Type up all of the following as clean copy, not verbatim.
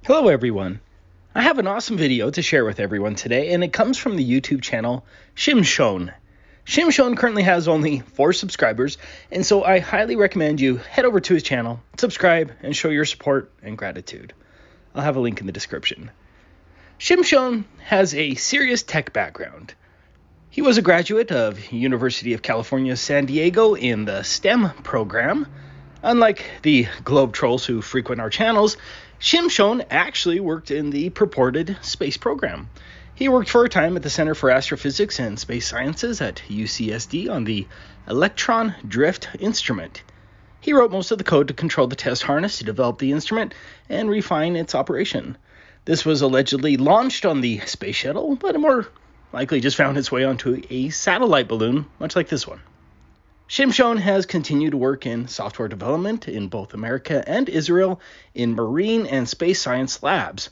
Hello everyone. I have an awesome video to share with everyone today, and it comes from the YouTube channel Shimshon. Shimshon currently has only 4 subscribers, and so I highly recommend you head over to his channel, subscribe, and show your support and gratitude. I'll have a link in the description. Shimshon has a serious tech background. He was a graduate of University of California, San Diego in the STEM program. Unlike the globe trolls who frequent our channels, Shimshon actually worked in the purported space program. He worked for a time at the Center for Astrophysics and Space Sciences at UCSD on the Electron Drift instrument. He wrote most of the code to control the test harness to develop the instrument and refine its operation. This was allegedly launched on the space shuttle, but it more likely just found its way onto a satellite balloon, much like this one. Shimshon has continued to work in software development in both America and Israel in marine and space science labs,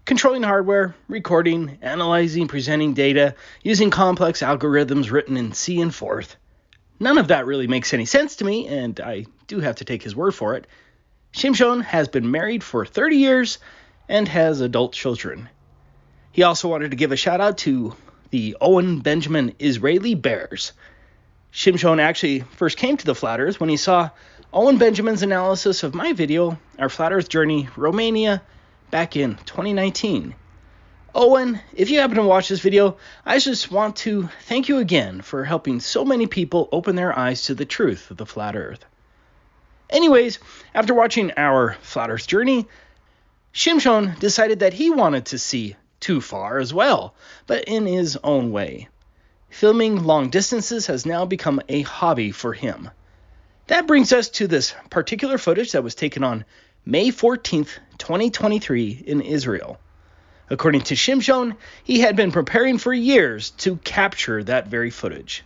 controlling hardware, recording, analyzing, presenting data, using complex algorithms written in C and Forth. None of that really makes any sense to me, and I do have to take his word for it. Shimshon has been married for 30 years and has adult children. He also wanted to give a shout out to the Owen Benjamin Israeli Bears. Shimshon actually first came to the Flat Earth when he saw Owen Benjamin's analysis of my video, Our Flat Earth Journey, Romania, back in 2019. Owen, if you happen to watch this video, I just want to thank you again for helping so many people open their eyes to the truth of the Flat Earth. Anyways, after watching Our Flat Earth Journey, Shimshon decided that he wanted to see too far as well, but in his own way. Filming long distances has now become a hobby for him. That brings us to this particular footage that was taken on May 14th, 2023 in Israel. According to Shimshon, he had been preparing for years to capture that very footage.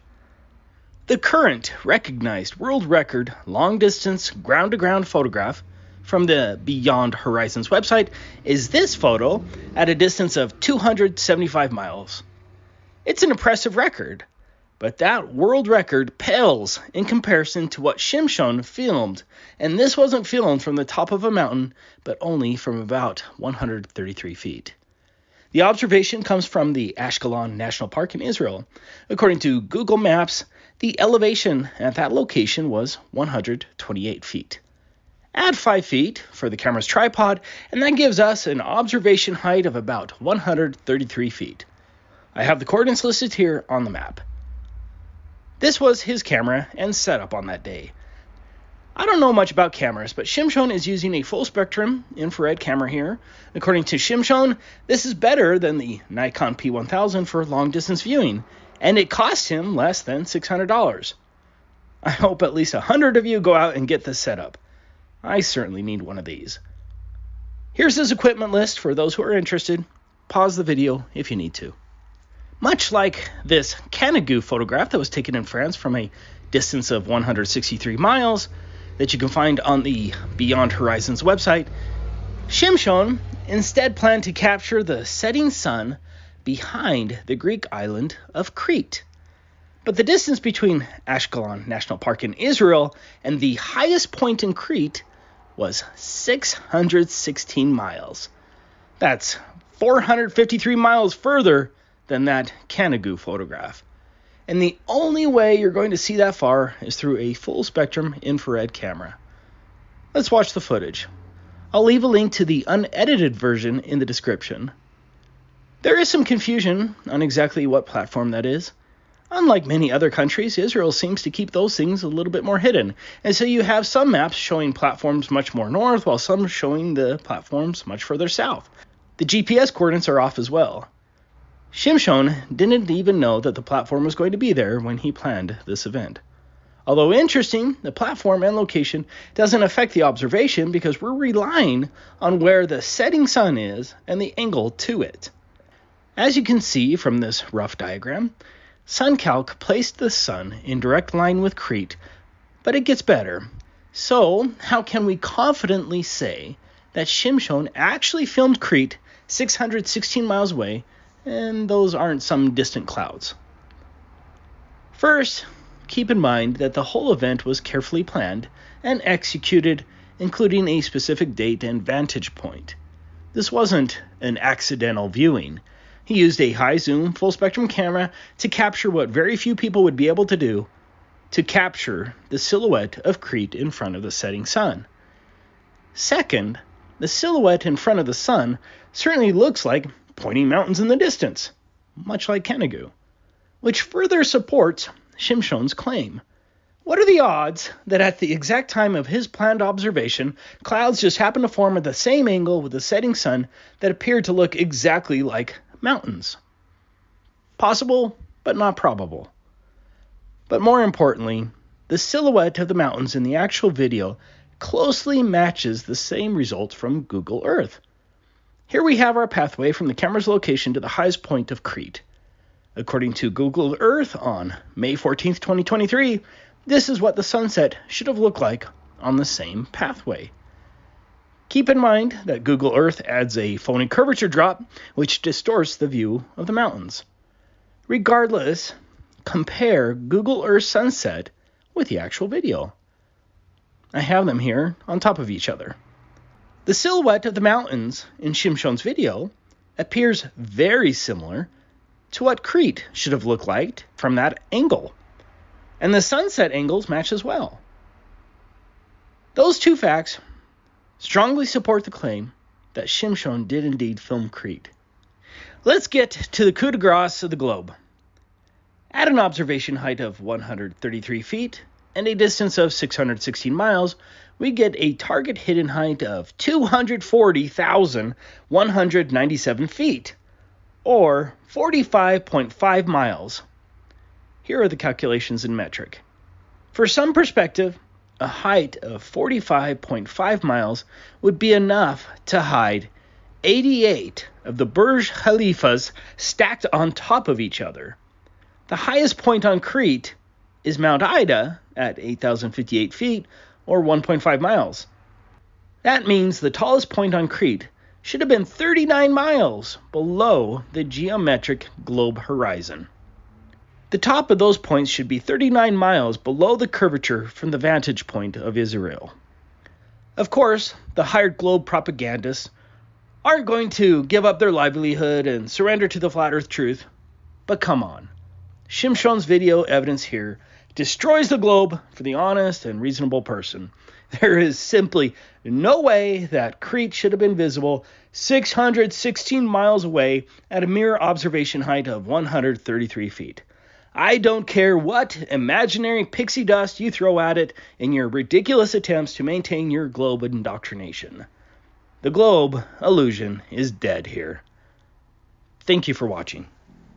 The current recognized world record long-distance ground-to-ground photograph from the Beyond Horizons website is this photo at a distance of 275 miles. It's an impressive record, but that world record pales in comparison to what Shimshon filmed, and this wasn't filmed from the top of a mountain, but only from about 133 feet. The observation comes from the Ashkel National Park in Israel. According to Google Maps, the elevation at that location was 128 feet. Add 5 feet for the camera's tripod, and that gives us an observation height of about 133 feet. I have the coordinates listed here on the map. This was his camera and setup on that day. I don't know much about cameras, but Shimshon is using a full spectrum infrared camera here. According to Shimshon, this is better than the Nikon P1000 for long distance viewing, and it cost him less than $600. I hope at least 100 of you go out and get this setup. I certainly need one of these. Here's his equipment list for those who are interested. Pause the video if you need to. Much like this Canigou photograph that was taken in France from a distance of 163 miles that you can find on the Beyond Horizons website, Shimshon instead planned to capture the setting sun behind the Greek island of Crete. But the distance between Ashkel National Park in Israel and the highest point in Crete was 616 miles. That's 453 miles further than that Canigou photograph. And the only way you're going to see that far is through a full spectrum infrared camera. Let's watch the footage. I'll leave a link to the unedited version in the description. There is some confusion on exactly what platform that is. Unlike many other countries, Israel seems to keep those things a little bit more hidden. And so you have some maps showing platforms much more north, while some showing the platforms much further south. The GPS coordinates are off as well. Shimshon didn't even know that the platform was going to be there when he planned this event. Although interesting, the platform and location doesn't affect the observation because we're relying on where the setting sun is and the angle to it. As you can see from this rough diagram, SunCalc placed the sun in direct line with Crete, but it gets better. So, how can we confidently say that Shimshon actually filmed Crete 616 miles away, and those aren't some distant clouds? First, keep in mind that the whole event was carefully planned and executed, including a specific date and vantage point. This wasn't an accidental viewing. He used a high-zoom, full-spectrum camera to capture what very few people would be able to do, to capture the silhouette of Crete in front of the setting sun. Second, the silhouette in front of the sun certainly looks like pointing mountains in the distance, much like Kenegu, which further supports Shimshon's claim. What are the odds that at the exact time of his planned observation, clouds just happen to form at the same angle with the setting sun that appear to look exactly like mountains? Possible, but not probable. But more importantly, the silhouette of the mountains in the actual video closely matches the same results from Google Earth. Here we have our pathway from the camera's location to the highest point of Crete. According to Google Earth on May 14, 2023, this is what the sunset should have looked like on the same pathway. Keep in mind that Google Earth adds a phony curvature drop, which distorts the view of the mountains. Regardless, compare Google Earth sunset with the actual video. I have them here on top of each other. The silhouette of the mountains in Shimshon's video appears very similar to what Crete should have looked like from that angle. And the sunset angles match as well. Those two facts strongly support the claim that Shimshon did indeed film Crete. Let's get to the coup de grace of the globe. At an observation height of 133 feet and a distance of 616 miles, we get a target hidden height of 240,197 feet, or 45.5 miles. Here are the calculations in metric. For some perspective, a height of 45.5 miles would be enough to hide 88 of the Burj Khalifas stacked on top of each other. The highest point on Crete is Mount Ida at 8,058 feet, or 1.5 miles. That means the tallest point on Crete should have been 39 miles below the geometric globe horizon. The top of those points should be 39 miles below the curvature from the vantage point of Israel. Of course, the hired globe propagandists aren't going to give up their livelihood and surrender to the flat earth truth, but come on. Shimshon's video evidence here destroys the globe for the honest and reasonable person. There is simply no way that Crete should have been visible 616 miles away at a mere observation height of 133 feet. I don't care what imaginary pixie dust you throw at it in your ridiculous attempts to maintain your globe indoctrination. The globe illusion is dead here. Thank you for watching.